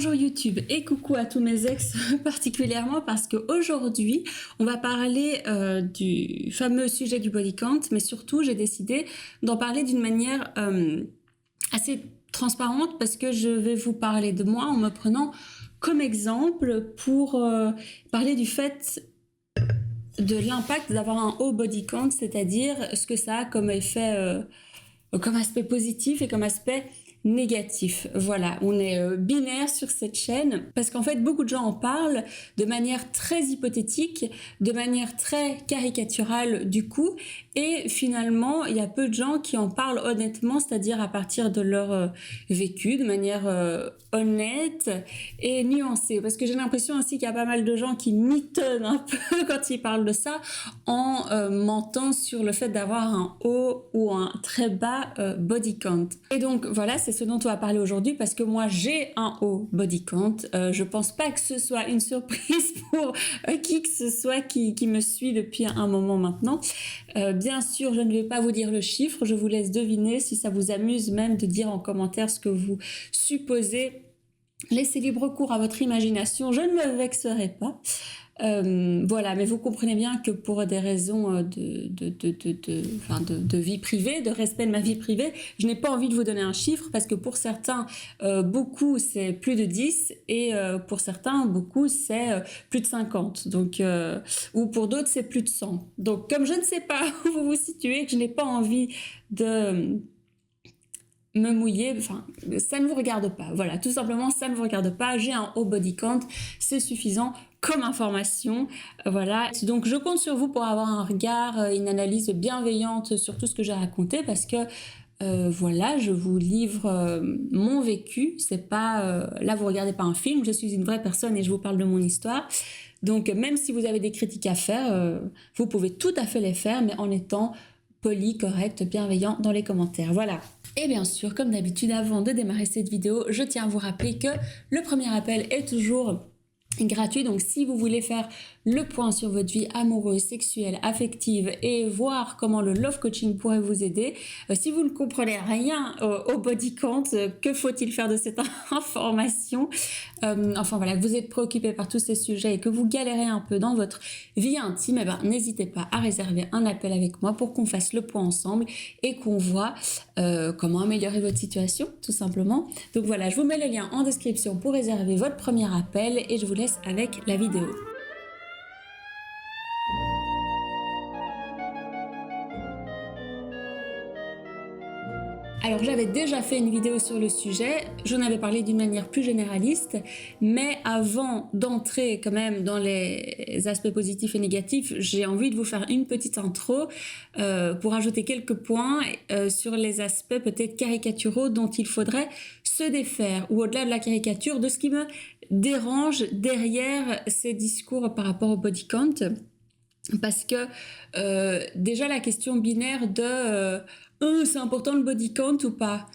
Bonjour YouTube et coucou à tous mes ex particulièrement parce qu'aujourd'hui on va parler du fameux sujet du body count, mais surtout j'ai décidé d'en parler d'une manière assez transparente parce que je vais vous parler de moi en me prenant comme exemple pour parler du fait de l'impact d'avoir un haut body count, c'est-à-dire ce que ça a comme effet, comme aspect positif et comme aspect négatif. Voilà, on est binaire sur cette chaîne parce qu'en fait beaucoup de gens en parlent de manière très hypothétique, de manière très caricaturale du coup, et finalement il y a peu de gens qui en parlent honnêtement, c'est-à-dire à partir de leur vécu, de manière honnête et nuancée, parce que j'ai l'impression aussi qu'il y a pas mal de gens qui mitonnent un peu quand ils parlent de ça en mentant sur le fait d'avoir un haut ou un très bas body count. Et donc voilà, c'est ce dont on va parler aujourd'hui parce que moi j'ai un haut body count. Je pense pas que ce soit une surprise pour qui que ce soit qui me suit depuis un moment maintenant. Bien sûr, je ne vais pas vous dire le chiffre, je vous laisse deviner. Si ça vous amuse même de dire en commentaire ce que vous supposez, laissez libre cours à votre imagination, je ne me vexerai pas. Voilà, mais vous comprenez bien que pour des raisons de vie privée, de respect de ma vie privée, je n'ai pas envie de vous donner un chiffre parce que pour certains, beaucoup c'est plus de 10 et pour certains, beaucoup c'est plus de 50. Donc, ou pour d'autres c'est plus de 100. Donc comme je ne sais pas où vous vous situez, que je n'ai pas envie de me mouiller, enfin, ça ne vous regarde pas. Voilà, tout simplement, ça ne vous regarde pas. J'ai un haut body count, c'est suffisant comme information. Voilà, donc je compte sur vous pour avoir un regard, une analyse bienveillante sur tout ce que j'ai raconté parce que voilà, je vous livre mon vécu. C'est pas là, vous regardez pas un film. Je suis une vraie personne et je vous parle de mon histoire. Donc, même si vous avez des critiques à faire, vous pouvez tout à fait les faire, mais en étant poli, correct, bienveillant dans les commentaires. Voilà. Et bien sûr, comme d'habitude, avant de démarrer cette vidéo, je tiens à vous rappeler que le premier appel est toujours gratuit. Donc si vous voulez faire le point sur votre vie amoureuse, sexuelle, affective et voir comment le love coaching pourrait vous aider, si vous ne comprenez rien au body count, que faut-il faire de cette information, enfin voilà, que vous êtes préoccupé par tous ces sujets et que vous galérez un peu dans votre vie intime, eh ben, n'hésitez pas à réserver un appel avec moi pour qu'on fasse le point ensemble et qu'on voit comment améliorer votre situation, tout simplement. Donc voilà, je vous mets le lien en description pour réserver votre premier appel et je vous laisse avec la vidéo. Alors j'avais déjà fait une vidéo sur le sujet, j'en avais parlé d'une manière plus généraliste, mais avant d'entrer quand même dans les aspects positifs et négatifs, j'ai envie de vous faire une petite intro pour ajouter quelques points sur les aspects peut-être caricaturaux dont il faudrait se défaire, ou au-delà de la caricature, de ce qui me dérange derrière ces discours par rapport au body count. Parce que déjà la question binaire de c'est important le body count ou pas?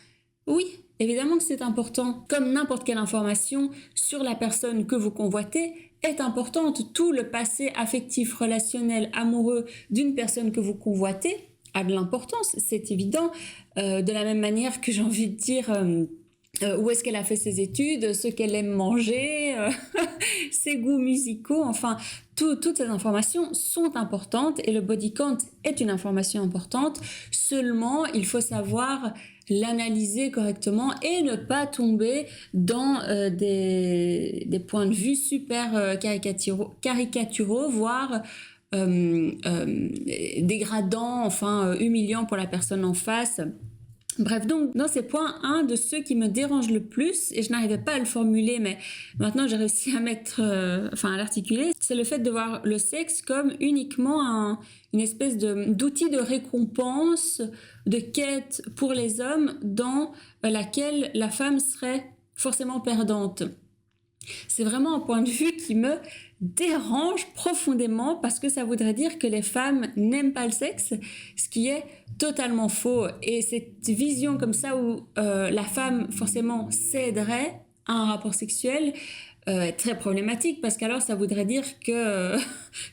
Oui, évidemment que c'est important. Comme n'importe quelle information sur la personne que vous convoitez est importante. Tout le passé affectif, relationnel, amoureux d'une personne que vous convoitez a de l'importance, c'est évident. De la même manière que j'ai envie de dire... où est-ce qu'elle a fait ses études, ce qu'elle aime manger, ses goûts musicaux, enfin, toutes ces informations sont importantes et le body count est une information importante. Seulement, il faut savoir l'analyser correctement et ne pas tomber dans des points de vue super caricaturaux, voire dégradants, enfin humiliants pour la personne en face. Bref, donc dans ces points, un de ceux qui me dérange le plus, et je n'arrivais pas à le formuler, mais maintenant j'ai réussi à mettre, à l'articuler, c'est le fait de voir le sexe comme uniquement une espèce d'outil de récompense, de quête pour les hommes dans laquelle la femme serait forcément perdante. C'est vraiment un point de vue qui me dérange profondément parce que ça voudrait dire que les femmes n'aiment pas le sexe, ce qui est totalement faux. Et cette vision comme ça où la femme forcément céderait à un rapport sexuel, est très problématique parce qu'alors ça voudrait dire que,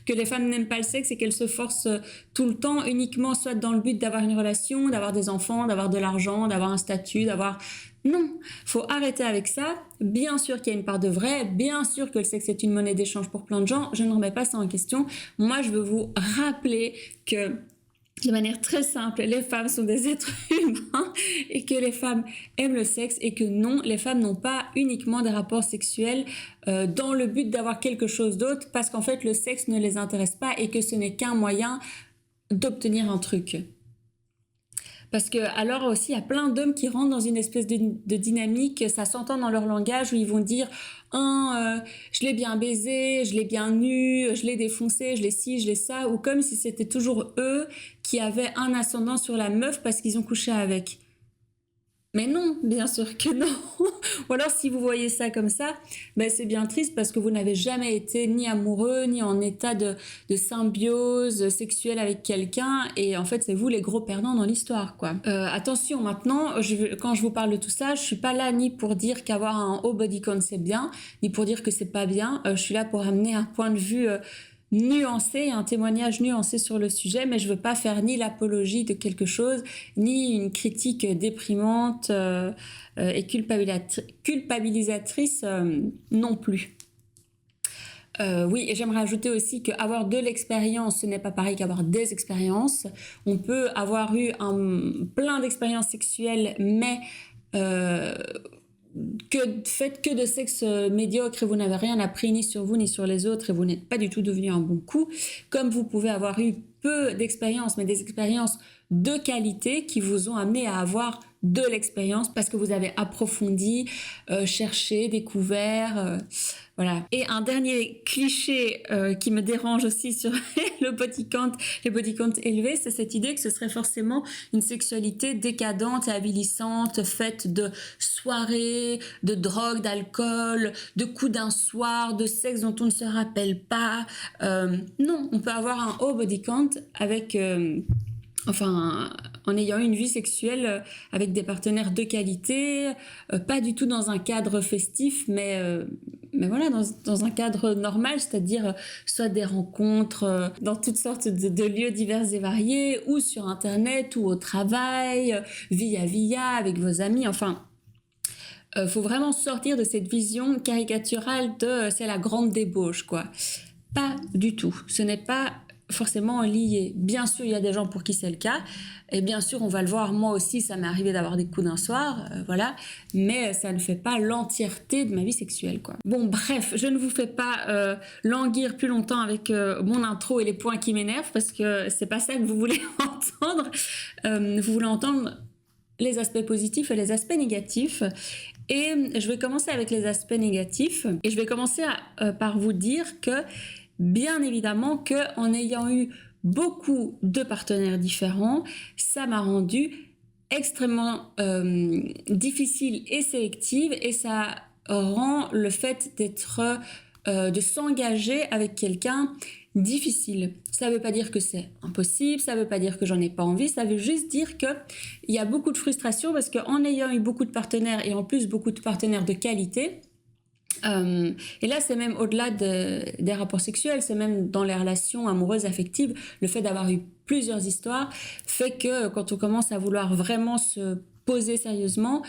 que les femmes n'aiment pas le sexe et qu'elles se forcent tout le temps uniquement soit dans le but d'avoir une relation, d'avoir des enfants, d'avoir de l'argent, d'avoir un statut, d'avoir... Non, faut arrêter avec ça. Bien sûr qu'il y a une part de vrai, bien sûr que le sexe est une monnaie d'échange pour plein de gens, je ne remets pas ça en question. Moi, je veux vous rappeler que de manière très simple, les femmes sont des êtres humains et que les femmes aiment le sexe et que non, les femmes n'ont pas uniquement des rapports sexuels dans le but d'avoir quelque chose d'autre parce qu'en fait le sexe ne les intéresse pas et que ce n'est qu'un moyen d'obtenir un truc. Parce que alors aussi, il y a plein d'hommes qui rentrent dans une espèce de dynamique, ça s'entend dans leur langage où ils vont dire je l'ai bien baisé, je l'ai bien eu, je l'ai défoncé, je l'ai ci, je l'ai ça, ou comme si c'était toujours eux qui avaient un ascendant sur la meuf parce qu'ils ont couché avec. Mais non, bien sûr que non. Ou alors si vous voyez ça comme ça, ben c'est bien triste parce que vous n'avez jamais été ni amoureux, ni en état de symbiose sexuelle avec quelqu'un. Et en fait, c'est vous les gros perdants dans l'histoire, quoi. Attention, maintenant, quand je vous parle de tout ça, je suis pas là ni pour dire qu'avoir un haut body count c'est bien, ni pour dire que c'est pas bien. Je suis là pour amener un point de vue... nuancé, un témoignage nuancé sur le sujet, mais je veux pas faire ni l'apologie de quelque chose, ni une critique déprimante et culpabilisatrice non plus. Oui, et j'aimerais ajouter aussi qu'avoir de l'expérience, ce n'est pas pareil qu'avoir des expériences. On peut avoir eu plein d'expériences sexuelles, mais faites que de sexe médiocre et vous n'avez rien appris ni sur vous ni sur les autres et vous n'êtes pas du tout devenu un bon coup, comme vous pouvez avoir eu peu d'expériences, mais des expériences de qualité qui vous ont amené à avoir de l'expérience parce que vous avez approfondi, cherché, découvert, voilà. Et un dernier cliché qui me dérange aussi sur le body count, les body count élevés, c'est cette idée que ce serait forcément une sexualité décadente et avilissante, faite de soirées, de drogue, d'alcool, de coups d'un soir, de sexe dont on ne se rappelle pas. Non, on peut avoir un haut body count avec... en ayant une vie sexuelle avec des partenaires de qualité, pas du tout dans un cadre festif, mais voilà, dans un cadre normal, c'est-à-dire soit des rencontres dans toutes sortes de lieux divers et variés, ou sur Internet, ou au travail, via, avec vos amis, enfin... faut vraiment sortir de cette vision caricaturale de c'est la grande débauche, quoi. Pas du tout. Ce n'est pas forcément lié. Bien sûr, il y a des gens pour qui c'est le cas. Et bien sûr, on va le voir, moi aussi, ça m'est arrivé d'avoir des coups d'un soir, voilà. Mais ça ne fait pas l'entièreté de ma vie sexuelle, quoi. Bon, bref, je ne vous fais pas languir plus longtemps avec mon intro et les points qui m'énervent, parce que c'est pas ça que vous voulez entendre. Vous voulez entendre les aspects positifs et les aspects négatifs. Et je vais commencer avec les aspects négatifs. Et je vais commencer par vous dire que, bien évidemment, qu'en ayant eu beaucoup de partenaires différents, ça m'a rendu extrêmement difficile et sélective. Et ça rend le fait de s'engager avec quelqu'un difficile. Ça ne veut pas dire que c'est impossible, ça ne veut pas dire que j'en ai pas envie, ça veut juste dire qu'il y a beaucoup de frustration parce qu'en ayant eu beaucoup de partenaires et en plus beaucoup de partenaires de qualité, et là c'est même au-delà des rapports sexuels, c'est même dans les relations amoureuses, affectives, le fait d'avoir eu plusieurs histoires fait que quand on commence à vouloir vraiment se poser sérieusement,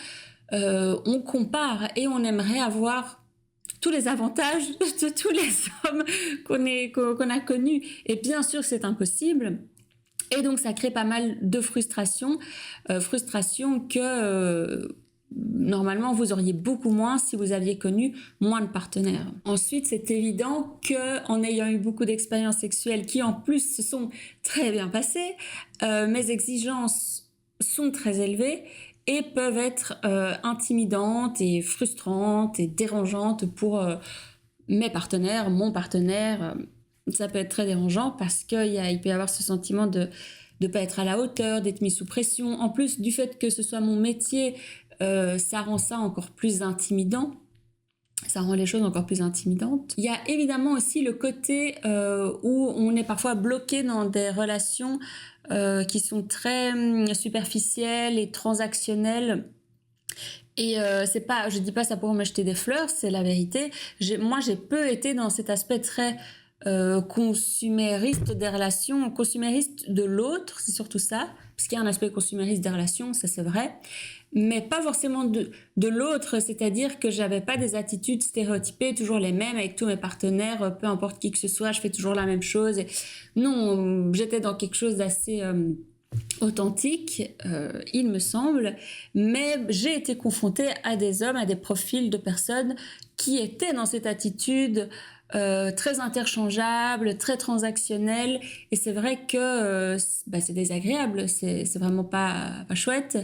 on compare et on aimerait avoir tous les avantages de tous les hommes qu'on a connus. Et bien sûr, c'est impossible. Et donc, ça crée pas mal de frustration que normalement, vous auriez beaucoup moins si vous aviez connu moins de partenaires. Ensuite, c'est évident qu'en ayant eu beaucoup d'expériences sexuelles qui, en plus, se sont très bien passées, mes exigences sont très élevées et peuvent être intimidantes et frustrantes et dérangeantes pour mes partenaires, mon partenaire. Ça peut être très dérangeant parce qu'il peut y avoir ce sentiment de ne pas être à la hauteur, d'être mis sous pression. En plus du fait que ce soit mon métier, ça rend ça encore plus intimidant. Ça rend les choses encore plus intimidantes. Il y a évidemment aussi le côté où on est parfois bloqué dans des relations qui sont très superficielles et transactionnelles Et c'est pas, je dis pas ça pour me jeter des fleurs, c'est la vérité. Moi, j'ai peu été dans cet aspect très consumériste des relations, consumériste de l'autre, c'est surtout ça, parce qu'il y a un aspect consumériste des relations, ça c'est vrai, mais pas forcément de l'autre, c'est-à-dire que j'avais pas des attitudes stéréotypées, toujours les mêmes avec tous mes partenaires, peu importe qui que ce soit, je fais toujours la même chose. Non, j'étais dans quelque chose d'assez authentique, il me semble, mais j'ai été confrontée à des hommes, à des profils de personnes qui étaient dans cette attitude très interchangeable, très transactionnelle, et c'est vrai que c'est désagréable, c'est vraiment pas chouette.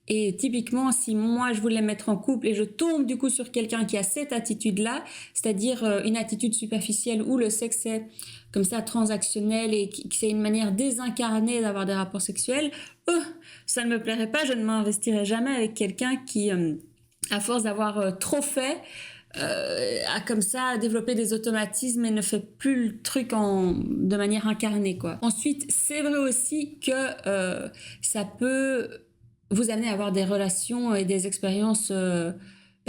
Et typiquement, si moi je voulais me mettre en couple et je tombe du coup sur quelqu'un qui a cette attitude-là, c'est-à-dire une attitude superficielle où le sexe est comme ça transactionnel et que c'est une manière désincarnée d'avoir des rapports sexuels, ça ne me plairait pas, je ne m'investirais jamais avec quelqu'un qui, à force d'avoir trop fait, a comme ça développé des automatismes et ne fait plus le truc de manière incarnée, quoi. Ensuite, c'est vrai aussi que ça peut vous amener à avoir des relations et des expériences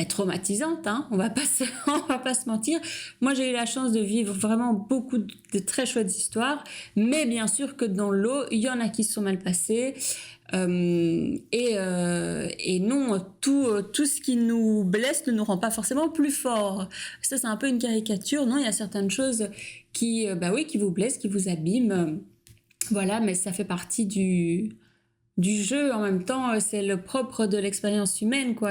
traumatisantes, hein. On va pas se mentir. Moi, j'ai eu la chance de vivre vraiment beaucoup de très chouettes histoires, mais bien sûr que dans l'eau, il y en a qui se sont mal passées. Et non, tout ce qui nous blesse ne nous rend pas forcément plus forts. Ça, c'est un peu une caricature. Non, il y a certaines choses qui vous blessent, qui vous abîment. Voilà, mais ça fait partie du jeu. En même temps, c'est le propre de l'expérience humaine, quoi.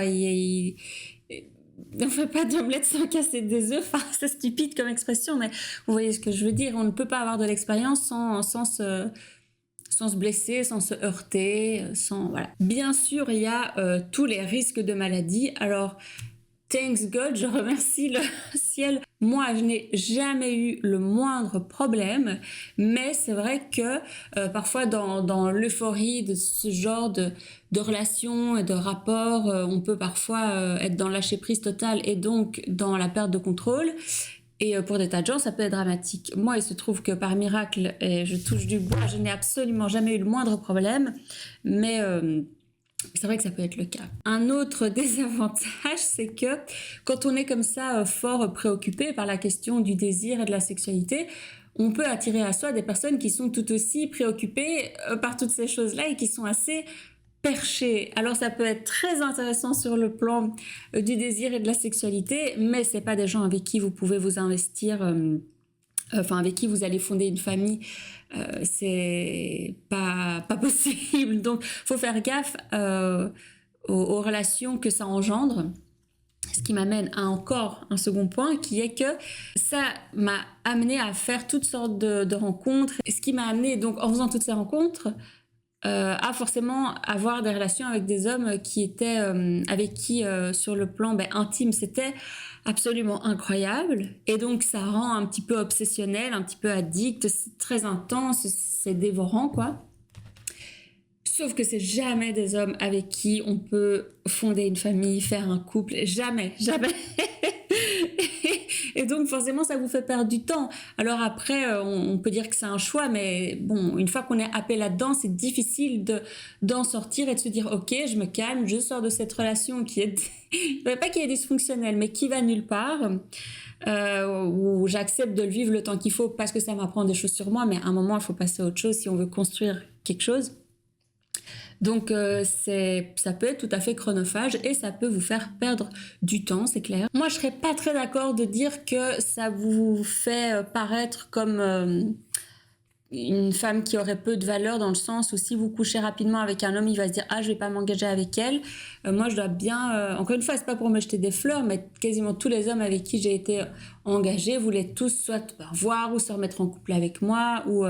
On ne fait pas d'omelette sans casser des œufs. Enfin, c'est stupide comme expression, mais vous voyez ce que je veux dire. On ne peut pas avoir de l'expérience sans se blesser, sans se heurter, voilà. Bien sûr, il y a tous les risques de maladie. Alors, thanks God, je remercie le ciel. Moi, je n'ai jamais eu le moindre problème, mais c'est vrai que parfois dans l'euphorie de ce genre de relations et de rapports, on peut parfois être dans lâcher prise totale et donc dans la perte de contrôle. Et pour des tas de gens, ça peut être dramatique. Moi, il se trouve que par miracle, et je touche du bois, je n'ai absolument jamais eu le moindre problème, mais c'est vrai que ça peut être le cas. Un autre désavantage, c'est que quand on est comme ça fort préoccupé par la question du désir et de la sexualité, on peut attirer à soi des personnes qui sont tout aussi préoccupées par toutes ces choses-là et qui sont assez perché. Alors ça peut être très intéressant sur le plan du désir et de la sexualité, mais c'est pas des gens avec qui vous pouvez vous investir, avec qui vous allez fonder une famille. C'est pas possible. Donc faut faire gaffe aux relations que ça engendre. Ce qui m'amène à encore un second point, qui est que ça m'a amené à faire toutes sortes de rencontres. Ce qui m'a amené, donc en faisant toutes ces rencontres, à forcément avoir des relations avec des hommes qui étaient avec qui sur le plan intime c'était absolument incroyable, et donc ça rend un petit peu obsessionnel, un petit peu addict, c'est très intense, c'est dévorant, quoi. Sauf que c'est jamais des hommes avec qui on peut fonder une famille, faire un couple, jamais. Et donc forcément ça vous fait perdre du temps. Alors après on peut dire que c'est un choix, mais bon, une fois qu'on est happé là-dedans, c'est difficile d'en sortir et de se dire ok, je me calme, je sors de cette relation qui est je ne veux pas qu'il est dysfonctionnelle, mais qui va nulle part, où j'accepte de le vivre le temps qu'il faut parce que ça m'apprend des choses sur moi, mais à un moment il faut passer à autre chose si on veut construire quelque chose. Donc ça peut être tout à fait chronophage et ça peut vous faire perdre du temps, c'est clair. Moi, je serais pas très d'accord de dire que ça vous fait paraître comme une femme qui aurait peu de valeur, dans le sens où si vous couchez rapidement avec un homme, il va se dire ah, je vais pas m'engager avec elle. Moi, je dois bien encore une fois, c'est pas pour me jeter des fleurs, mais quasiment tous les hommes avec qui j'ai été engagée voulaient tous soit revoir ou se remettre en couple avec moi, ou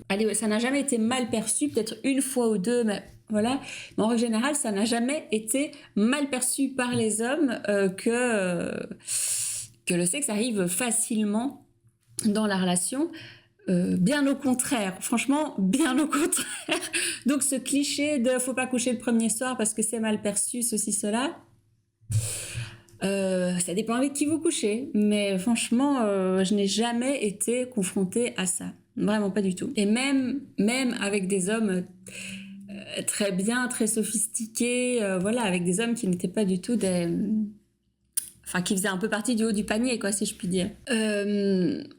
allez, ça n'a jamais été mal perçu, peut-être une fois ou deux, mais voilà. Mais en règle générale, ça n'a jamais été mal perçu par les hommes que le sexe arrive facilement dans la relation. Bien au contraire, franchement, bien au contraire. Donc ce cliché de faut pas coucher le premier soir parce que c'est mal perçu, ceci, cela... ça dépend avec qui vous couchez, mais franchement, je n'ai jamais été confrontée à ça. Vraiment pas du tout. Et même avec des hommes très bien, très sophistiqués, voilà, avec des hommes qui n'étaient pas du tout des... Enfin, qui faisaient un peu partie du haut du panier, quoi, si je puis dire.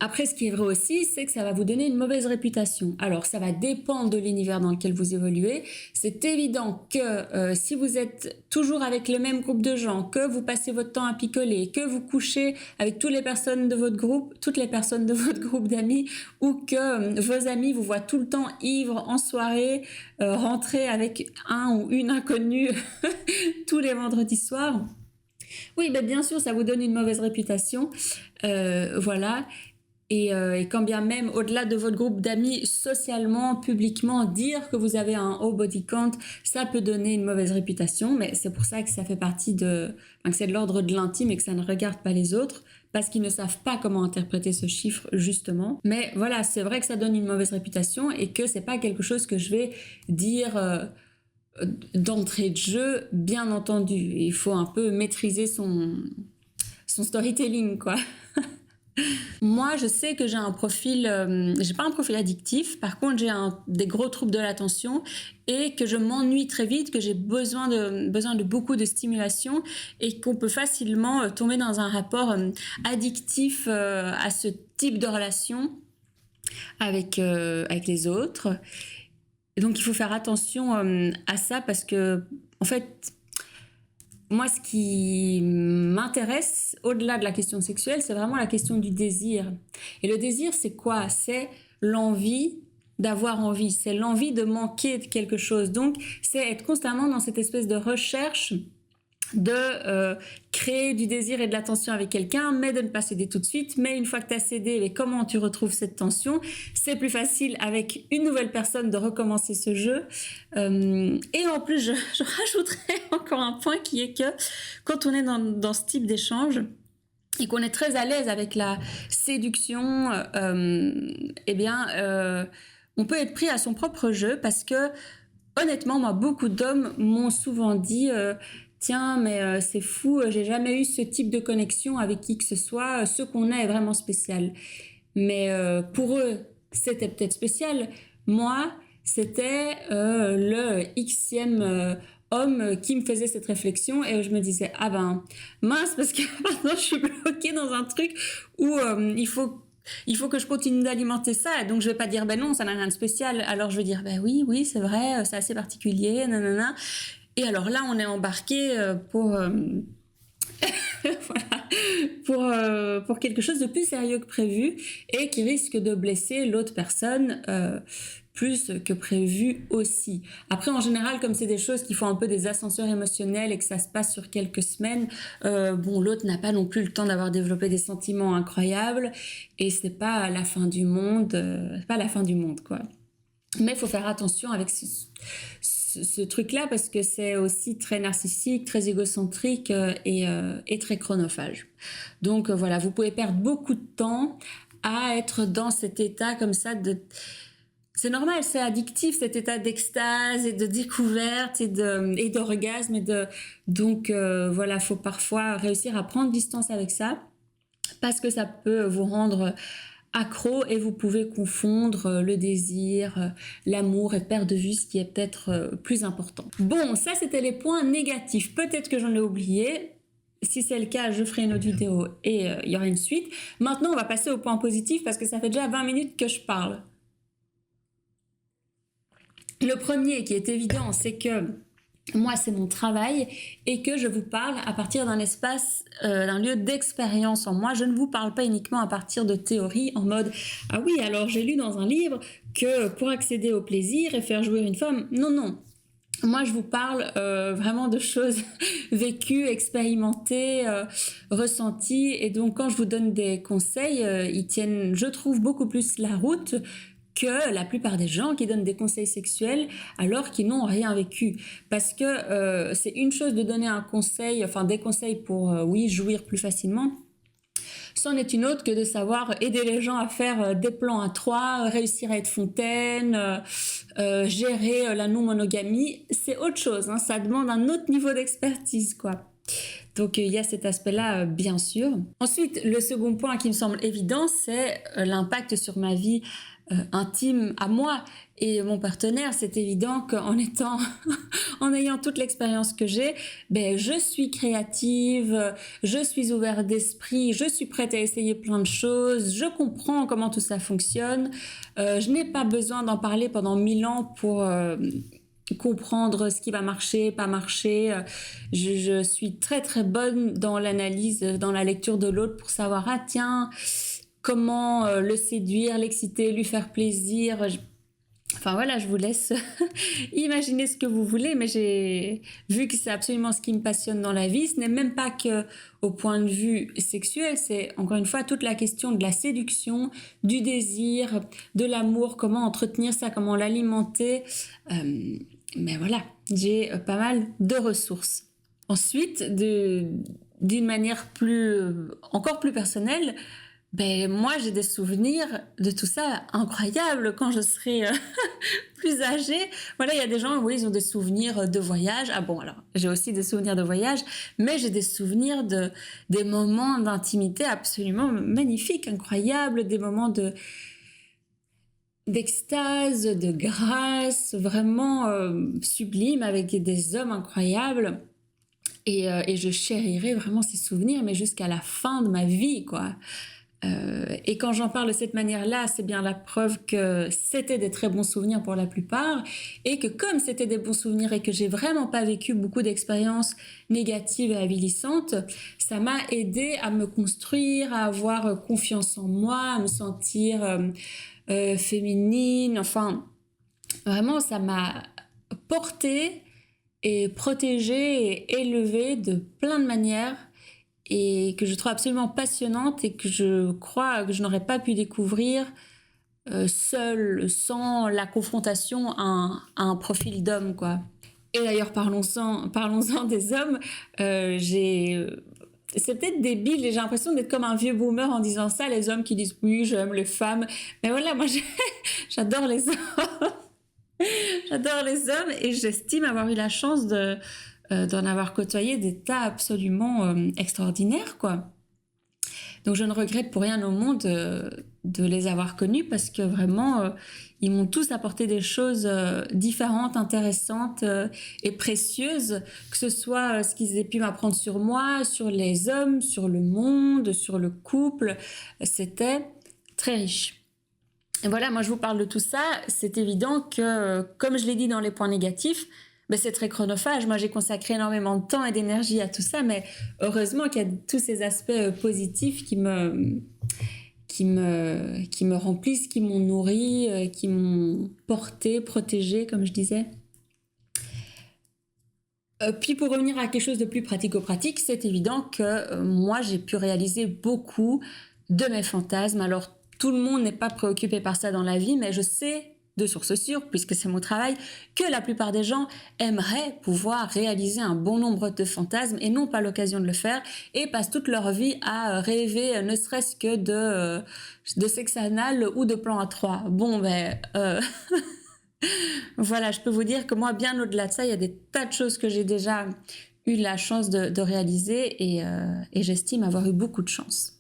Après, ce qui est vrai aussi, c'est que ça va vous donner une mauvaise réputation. Alors, ça va dépendre de l'univers dans lequel vous évoluez. C'est évident que si vous êtes toujours avec le même groupe de gens, que vous passez votre temps à picoler, que vous couchez avec toutes les personnes de votre groupe d'amis, ou que vos amis vous voient tout le temps ivre en soirée, rentrer avec un ou une inconnue tous les vendredis soirs. Oui, ben bien sûr, ça vous donne une mauvaise réputation, voilà. Et quand bien même, au-delà de votre groupe d'amis, socialement, publiquement, dire que vous avez un haut body count, ça peut donner une mauvaise réputation, mais c'est pour ça que ça fait partie que c'est de l'ordre de l'intime et que ça ne regarde pas les autres, parce qu'ils ne savent pas comment interpréter ce chiffre, justement. Mais voilà, c'est vrai que ça donne une mauvaise réputation et que c'est pas quelque chose que je vais dire... d'entrée de jeu, bien entendu. Il faut un peu maîtriser son storytelling, quoi. Moi, je sais que j'ai un profil, j'ai pas un profil addictif, par contre, j'ai des gros troubles de l'attention et que je m'ennuie très vite, que j'ai besoin de beaucoup de stimulation et qu'on peut facilement tomber dans un rapport addictif à ce type de relation avec les autres. Et donc, il faut faire attention à ça parce que, en fait, moi, ce qui m'intéresse, au-delà de la question sexuelle, c'est vraiment la question du désir. Et le désir, c'est quoi? C'est l'envie d'avoir envie. C'est l'envie de manquer de quelque chose. Donc, c'est être constamment dans cette espèce de recherche de créer du désir et de la tension avec quelqu'un, mais de ne pas céder tout de suite. Mais une fois que tu as cédé, mais comment tu retrouves cette tension? C'est plus facile avec une nouvelle personne de recommencer ce jeu. Et en plus, je rajouterais encore un point qui est que quand on est dans ce type d'échange, et qu'on est très à l'aise avec la séduction, eh bien, on peut être pris à son propre jeu parce que, honnêtement, moi, beaucoup d'hommes m'ont souvent dit tiens, mais c'est fou, j'ai jamais eu ce type de connexion avec qui que ce soit, ce qu'on a est vraiment spécial. Mais pour eux, c'était peut-être spécial. Moi, c'était le xème homme qui me faisait cette réflexion et je me disais, ah ben, mince, parce que maintenant je suis bloquée dans un truc où il faut que je continue d'alimenter ça. Et donc, je vais pas dire, ben non, ça n'a rien de spécial. Alors, je vais dire, ben oui, c'est vrai, c'est assez particulier, nanana. Et alors là, on est embarqué pour quelque chose de plus sérieux que prévu et qui risque de blesser l'autre personne plus que prévu aussi. Après, en général, comme c'est des choses qui font un peu des ascenseurs émotionnels et que ça se passe sur quelques semaines, l'autre n'a pas non plus le temps d'avoir développé des sentiments incroyables et c'est pas la fin du monde, quoi. Mais il faut faire attention avec ce truc-là parce que c'est aussi très narcissique, très égocentrique et très chronophage. Donc voilà, vous pouvez perdre beaucoup de temps à être dans cet état comme ça de... C'est normal, c'est addictif cet état d'extase et de découverte et d'orgasme. Donc voilà, faut parfois réussir à prendre distance avec ça parce que ça peut vous rendre accro et vous pouvez confondre le désir, l'amour et perdre de vue ce qui est peut-être plus important. Bon, ça c'était les points négatifs. Peut-être que j'en ai oublié. Si c'est le cas, je ferai une autre vidéo et il y aura une suite. Maintenant, on va passer aux points positifs parce que ça fait déjà 20 minutes que je parle. Le premier qui est évident, c'est que moi, c'est mon travail et que je vous parle à partir d'un espace, d'un lieu d'expérience en moi. Je ne vous parle pas uniquement à partir de théories en mode « Ah oui, alors j'ai lu dans un livre que pour accéder au plaisir et faire jouir une femme… » Non, non. Moi, je vous parle vraiment de choses vécues, expérimentées, ressenties. Et donc, quand je vous donne des conseils, ils tiennent, je trouve, beaucoup plus la route que la plupart des gens qui donnent des conseils sexuels alors qu'ils n'ont rien vécu. Parce que c'est une chose de donner un conseil, enfin des conseils pour, oui, jouir plus facilement. C'en est une autre que de savoir aider les gens à faire des plans à trois, réussir à être fontaine, gérer la non-monogamie. C'est autre chose, hein, ça demande un autre niveau d'expertise, quoi. Donc il y a cet aspect-là, bien sûr. Ensuite, le second point qui me semble évident, c'est l'impact sur ma vie intime à moi et mon partenaire. C'est évident qu'en étant, en ayant toute l'expérience que j'ai, ben, je suis créative, je suis ouverte d'esprit, je suis prête à essayer plein de choses, je comprends comment tout ça fonctionne. Je n'ai pas besoin d'en parler pendant 1000 ans pour comprendre ce qui va marcher, pas marcher. Je suis très très bonne dans l'analyse, dans la lecture de l'autre pour savoir, ah tiens, comment le séduire, l'exciter, lui faire plaisir. Enfin voilà, je vous laisse imaginer ce que vous voulez, mais j'ai vu que c'est absolument ce qui me passionne dans la vie. Ce n'est même pas que au point de vue sexuel, c'est encore une fois toute la question de la séduction, du désir, de l'amour, comment entretenir ça, comment l'alimenter. Mais voilà, j'ai pas mal de ressources. Ensuite, d'une manière encore plus personnelle, ben moi j'ai des souvenirs de tout ça incroyables quand je serai plus âgée. Voilà, il y a des gens, oui, ils ont des souvenirs de voyage. Ah bon, alors j'ai aussi des souvenirs de voyage, mais j'ai des souvenirs des moments d'intimité absolument magnifiques, incroyables, des moments d'extase, de grâce, vraiment sublimes avec des hommes incroyables. Et je chérirai vraiment ces souvenirs, mais jusqu'à la fin de ma vie, quoi. Et quand j'en parle de cette manière-là, c'est bien la preuve que c'était des très bons souvenirs pour la plupart, et que comme c'était des bons souvenirs et que j'ai vraiment pas vécu beaucoup d'expériences négatives et avilissantes, ça m'a aidé à me construire, à avoir confiance en moi, à me sentir féminine. Enfin, vraiment, ça m'a portée et protégée et élevée de plein de manières, et que je trouve absolument passionnante et que je crois que je n'aurais pas pu découvrir seule, sans la confrontation à un profil d'homme, quoi. Et d'ailleurs, parlons-en des hommes. C'est peut-être débile et j'ai l'impression d'être comme un vieux boomer en disant ça, les hommes qui disent oui, j'aime les femmes. Mais voilà, moi j'adore les hommes. J'adore les hommes et j'estime avoir eu la chance d'en avoir côtoyé des tas absolument extraordinaires, quoi. Donc je ne regrette pour rien au monde de les avoir connus parce que vraiment, ils m'ont tous apporté des choses différentes, intéressantes et précieuses, que ce soit ce qu'ils aient pu m'apprendre sur moi, sur les hommes, sur le monde, sur le couple. C'était très riche. Et voilà, moi je vous parle de tout ça. C'est évident que, comme je l'ai dit dans les points négatifs, ben c'est très chronophage. Moi j'ai consacré énormément de temps et d'énergie à tout ça, mais heureusement qu'il y a tous ces aspects positifs qui me remplissent, qui m'ont nourri, qui m'ont porté, protégé, comme je disais. Puis pour revenir à quelque chose de plus pratico-pratique, c'est évident que moi j'ai pu réaliser beaucoup de mes fantasmes. Alors tout le monde n'est pas préoccupé par ça dans la vie, mais je sais de source sûre, puisque c'est mon travail, que la plupart des gens aimeraient pouvoir réaliser un bon nombre de fantasmes et n'ont pas l'occasion de le faire et passent toute leur vie à rêver ne serait-ce que de sexe anal ou de plan à trois. Bon, ben... voilà, je peux vous dire que moi, bien au-delà de ça, il y a des tas de choses que j'ai déjà eu la chance de réaliser et j'estime avoir eu beaucoup de chance.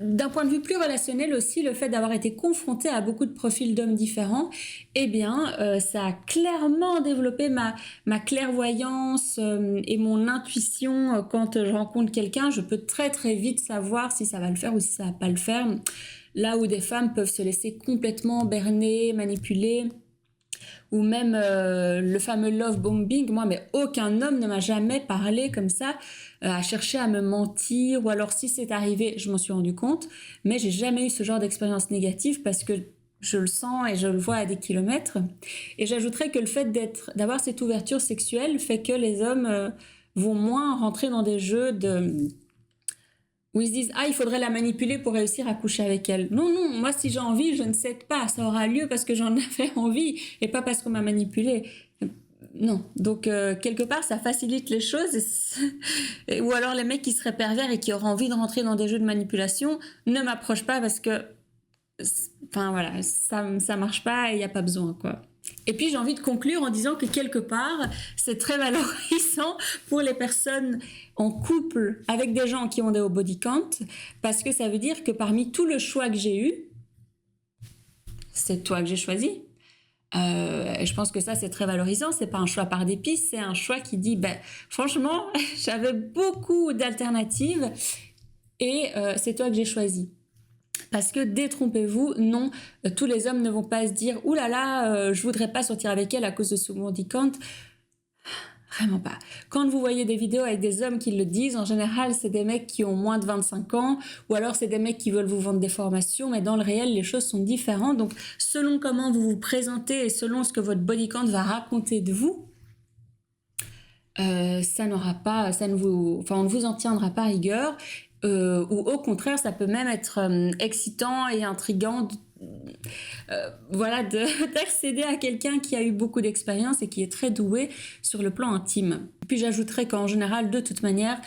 D'un point de vue plus relationnel aussi, le fait d'avoir été confrontée à beaucoup de profils d'hommes différents, eh bien, ça a clairement développé ma clairvoyance et mon intuition. Quand je rencontre quelqu'un, je peux très très vite savoir si ça va le faire ou si ça va pas le faire. Là où des femmes peuvent se laisser complètement berner, manipuler, ou même le fameux love bombing, moi, mais aucun homme ne m'a jamais parlé comme ça, à chercher à me mentir, ou alors si c'est arrivé, je m'en suis rendu compte, mais j'ai jamais eu ce genre d'expérience négative parce que je le sens et je le vois à des kilomètres. Et j'ajouterais que le fait d'avoir cette ouverture sexuelle fait que les hommes vont moins rentrer dans des jeux où ils se disent « Ah, il faudrait la manipuler pour réussir à coucher avec elle. » Non, non, moi si j'ai envie, je ne cède pas. Ça aura lieu parce que j'en avais envie et pas parce qu'on m'a manipulée. Non, donc quelque part ça facilite les choses ou alors les mecs qui seraient pervers et qui auraient envie de rentrer dans des jeux de manipulation ne m'approchent pas parce que enfin voilà, ça marche pas et il n'y a pas besoin, quoi. Et puis j'ai envie de conclure en disant que quelque part, c'est très valorisant pour les personnes en couple avec des gens qui ont des hauts body count, parce que ça veut dire que parmi tout le choix que j'ai eu, c'est toi que j'ai choisi. Et je pense que ça, c'est très valorisant. C'est pas un choix par dépit, c'est un choix qui dit, ben, franchement, j'avais beaucoup d'alternatives et c'est toi que j'ai choisi. Parce que détrompez-vous, non, tous les hommes ne vont pas se dire « Ouh là là, je voudrais pas sortir avec elle à cause de son body count ». Vraiment pas. Quand vous voyez des vidéos avec des hommes qui le disent, en général, c'est des mecs qui ont moins de 25 ans, ou alors c'est des mecs qui veulent vous vendre des formations, mais dans le réel, les choses sont différentes. Donc, selon comment vous vous présentez et selon ce que votre body count va raconter de vous, ça n'aura pas, ça ne vous, enfin, on ne vous en tiendra pas rigueur. Ou au contraire, ça peut même être excitant et intriguant voilà, d'accéder à quelqu'un qui a eu beaucoup d'expérience et qui est très doué sur le plan intime. Puis j'ajouterais qu'en général, de toute manière,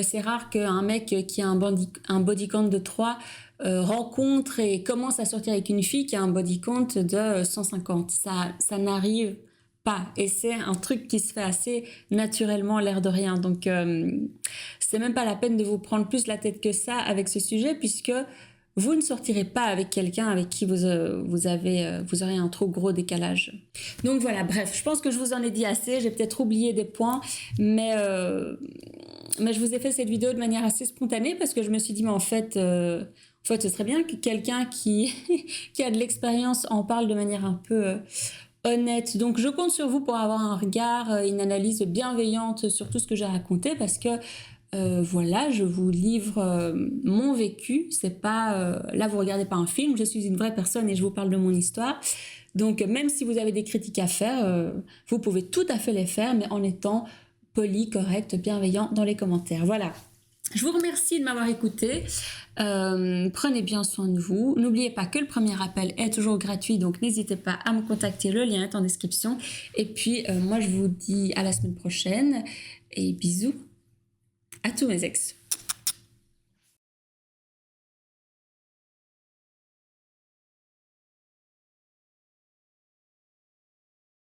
c'est rare qu'un mec qui a un body count de 3 rencontre et commence à sortir avec une fille qui a un body count de 150. Ça n'arrive pas. Et c'est un truc qui se fait assez naturellement, l'air de rien. Donc, c'est même pas la peine de vous prendre plus la tête que ça avec ce sujet, puisque vous ne sortirez pas avec quelqu'un avec qui vous aurez un trop gros décalage. Donc voilà, bref, je pense que je vous en ai dit assez. J'ai peut-être oublié des points, mais je vous ai fait cette vidéo de manière assez spontanée parce que je me suis dit, mais en fait, ce serait bien que quelqu'un qui a de l'expérience en parle de manière un peu honnête. Donc je compte sur vous pour avoir un regard, une analyse bienveillante sur tout ce que j'ai raconté, parce que voilà, je vous livre mon vécu. C'est pas là, vous regardez pas un film, je suis une vraie personne et je vous parle de mon histoire. Donc même si vous avez des critiques à faire, vous pouvez tout à fait les faire, mais en étant poli, correct, bienveillant dans les commentaires. Voilà. Je vous remercie de m'avoir écouté. Prenez bien soin de vous. N'oubliez pas que le premier appel est toujours gratuit, donc n'hésitez pas à me contacter. Le lien est en description. Et puis, moi, je vous dis à la semaine prochaine. Et bisous à tous mes ex.